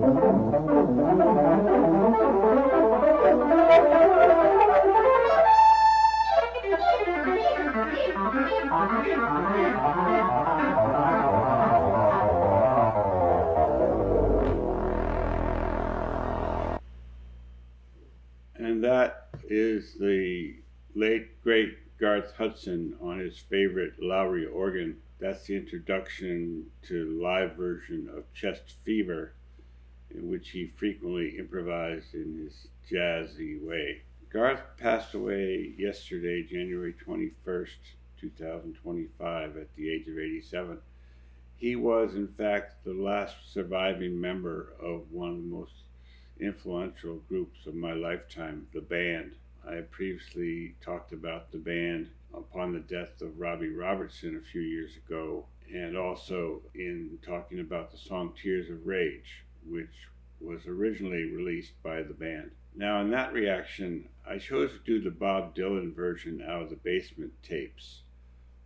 And that is the late, great Garth Hudson on his favorite Lowery organ. That's the introduction to the live version of Chest Fever, in which he frequently improvised in his jazzy way. Garth passed away yesterday, January 21st, 2025, at the age of 87. He was, in fact, the last surviving member of one of the most influential groups of my lifetime, the band. I previously talked about the band upon the death of Robbie Robertson a few years ago, and also in talking about the song Tears of Rage, which was originally released by the band. Now, in that reaction, I chose to do the Bob Dylan version out of the Basement tapes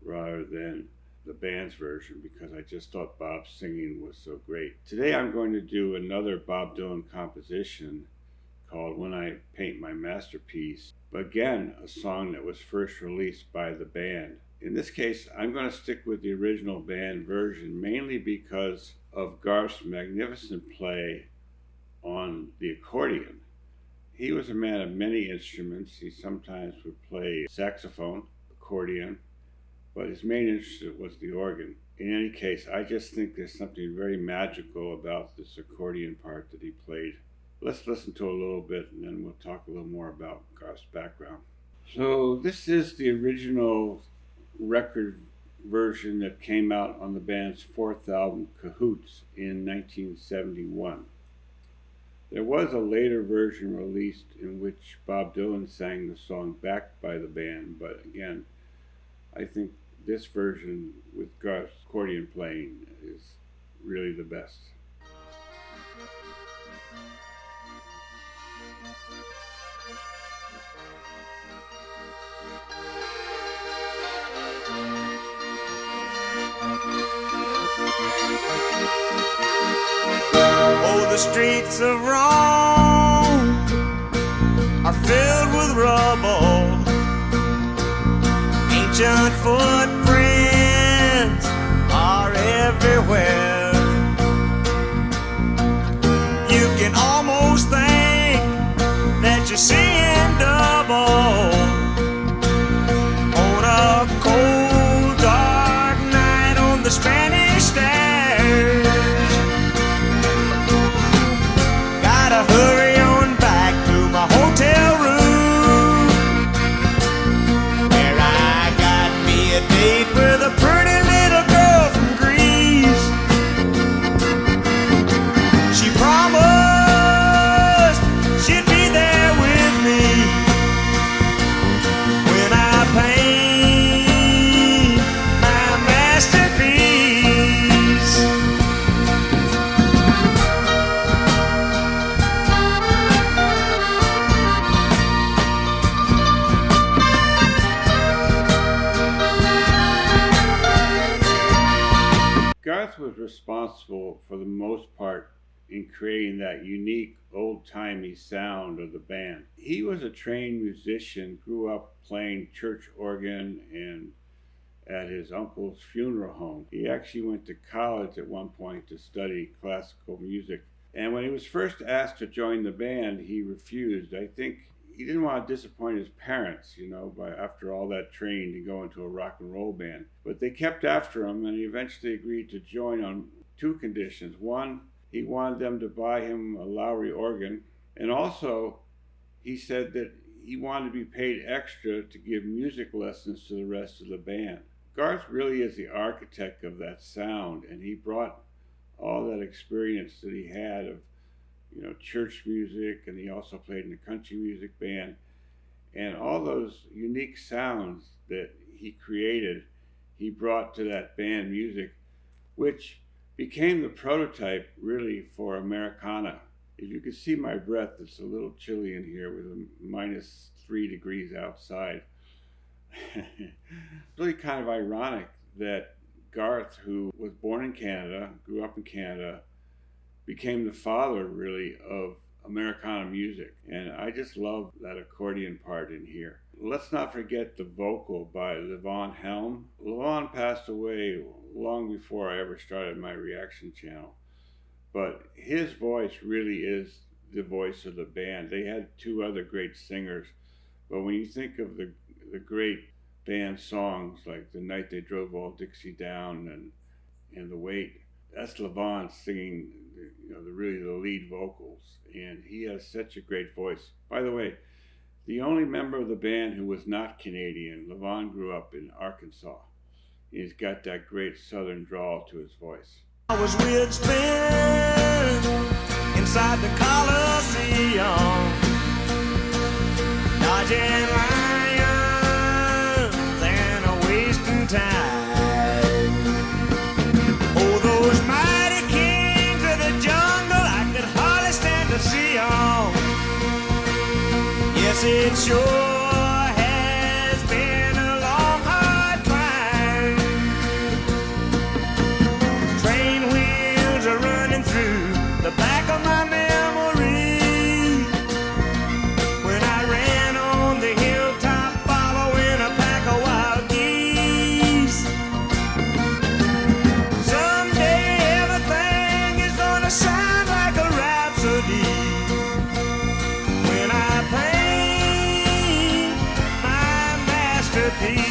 rather than the band's version, because I just thought Bob's singing was so great. Today I'm going to do another Bob Dylan composition called When I Paint My Masterpiece, but again, a song that was first released by the band. In this case, I'm going to stick with the original band version, mainly because of Garth's magnificent play on the accordion. He was a man of many instruments. He sometimes would play saxophone, accordion, but his main instrument was the organ. In any case, I just think there's something very magical about this accordion part that he played. Let's listen to a little bit, and then we'll talk a little more about Garth's background. So this is the original record version that came out on the band's fourth album, Cahoots, in 1971. There was a later version released in which Bob Dylan sang the song backed by the band, but again, I think this version with Garth's accordion playing is really the best. Oh, the streets of Rome are filled with rubble. Ancient footprints are everywhere. You can almost think that you're seeing double on a cold, dark night on the Spanish stairs. Gotta hurry on back to my hotel room, where I got me a date with a pretty little girl from Greece. She promised she'd be there with me when I paint my masterpiece. Garth was responsible for the most part in creating that unique old-timey sound of the band. He was a trained musician, grew up playing church organ and at his uncle's funeral home. He actually went to college at one point to study classical music. And when he was first asked to join the band, he refused. I think he didn't want to disappoint his parents, by after all that training to go into a rock and roll band. But they kept after him, and he eventually agreed to join on two conditions. One, he wanted them to buy him a Lowery organ, and also he said that he wanted to be paid extra to give music lessons to the rest of the band. Garth really is the architect of that sound, and he brought all that experience that he had of church music, and he also played in a country music band, and all those unique sounds that he created, he brought to that band music, which became the prototype really for Americana. If you can see my breath, it's a little chilly in here with a -3 degrees outside. It's really kind of ironic that Garth, who was born in Canada, grew up in Canada, became the father, really, of Americana music. And I just love that accordion part in here. Let's not forget the vocal by Levon Helm. Levon passed away long before I ever started my reaction channel. But his voice really is the voice of the band. They had two other great singers, but when you think of the great band songs like The Night They Drove Old Dixie Down and The Weight, that's Levon singing, really the lead vocals, and he has such a great voice. By the way, the only member of the band who was not Canadian, Levon grew up in Arkansas. He's got that great southern drawl to his voice. I was with spin inside the Coliseum, dodging lions and a wasting time. Oh, those mighty kings of the jungle, I could hardly stand to see 'em. Yes, it sure has been a long, hard climb. Train wheels are running through the back of my memory. When I ran on the hilltop following a pack of wild geese. Someday everything is gonna sound like a rhapsody. When I paint my masterpiece.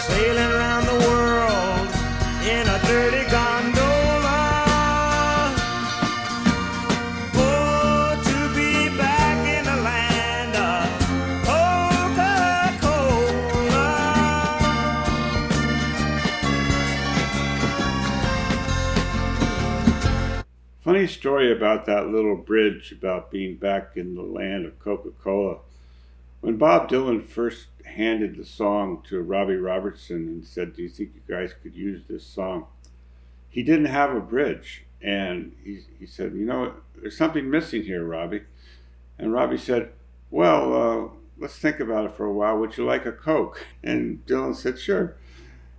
Sailing around the world in a dirty gondola. Oh, to be back in the land of Coca-Cola. Funny story about that little bridge about being back in the land of Coca-Cola. When Bob Dylan first handed the song to Robbie Robertson and said, "Do you think you guys could use this song?" He didn't have a bridge. And he said, "There's something missing here, Robbie." And Robbie said, "Well, let's think about it for a while. Would you like a Coke?" And Dylan said, "Sure."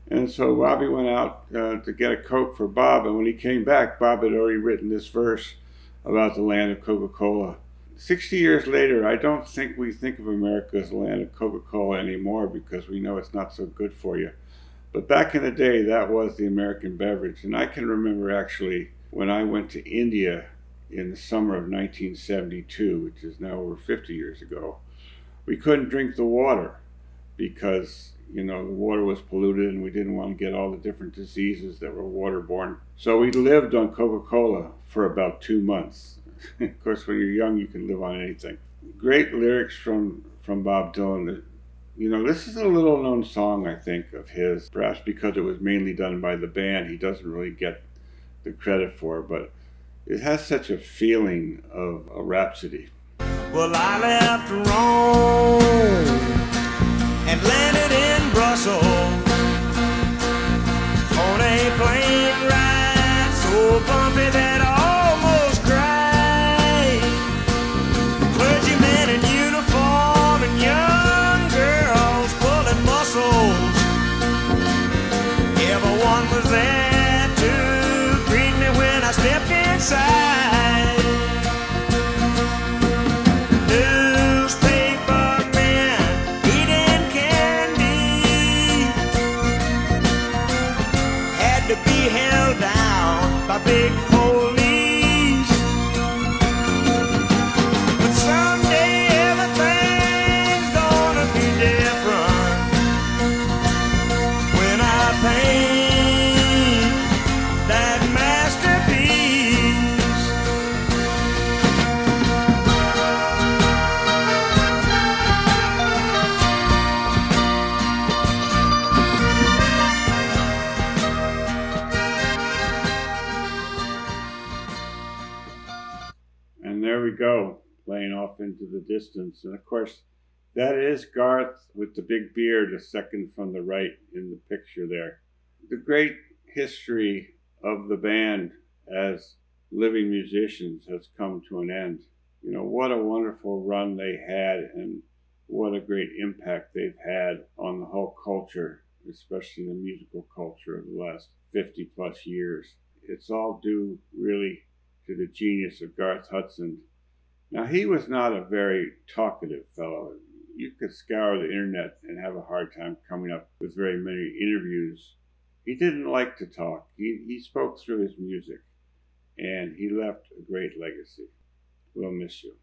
And so Robbie went out to get a Coke for Bob, and when he came back, Bob had already written this verse about the land of Coca-Cola. 60 years later, I don't think we think of America as the land of Coca-Cola anymore because we know it's not so good for you. But back in the day, that was the American beverage. And I can remember actually when I went to India in the summer of 1972, which is now over 50 years ago, we couldn't drink the water because the water was polluted and we didn't want to get all the different diseases that were waterborne. So we lived on Coca-Cola for about 2 months. Of course, when you're young, you can live on anything. Great lyrics from Bob Dylan. This is a little known song, I think, of his, perhaps because it was mainly done by the band. He doesn't really get the credit for it, but it has such a feeling of a rhapsody. Well, I left Rome and landed in Brussels on a plane ride so bumpy that I almost cried. Clergymen in uniform and young girls pulling muscles. Everyone was there to greet me when I stepped inside. Newspaper men eating candy had to be held down by big police. But someday everything's gonna be different when I paint that masterpiece. And there we go, playing off into the distance. And of course, that is Garth with the big beard, a second from the right in the picture there. The great history of the band as living musicians has come to an end. What a wonderful run they had, and what a great impact they've had on the whole culture especially in the musical culture of the last 50 plus years. It's all due really to the genius of Garth Hudson. Now, he was not a very talkative fellow. You could scour the internet and have a hard time coming up with very many interviews. He didn't like to talk. He spoke through his music, and he left a great legacy. We'll miss you.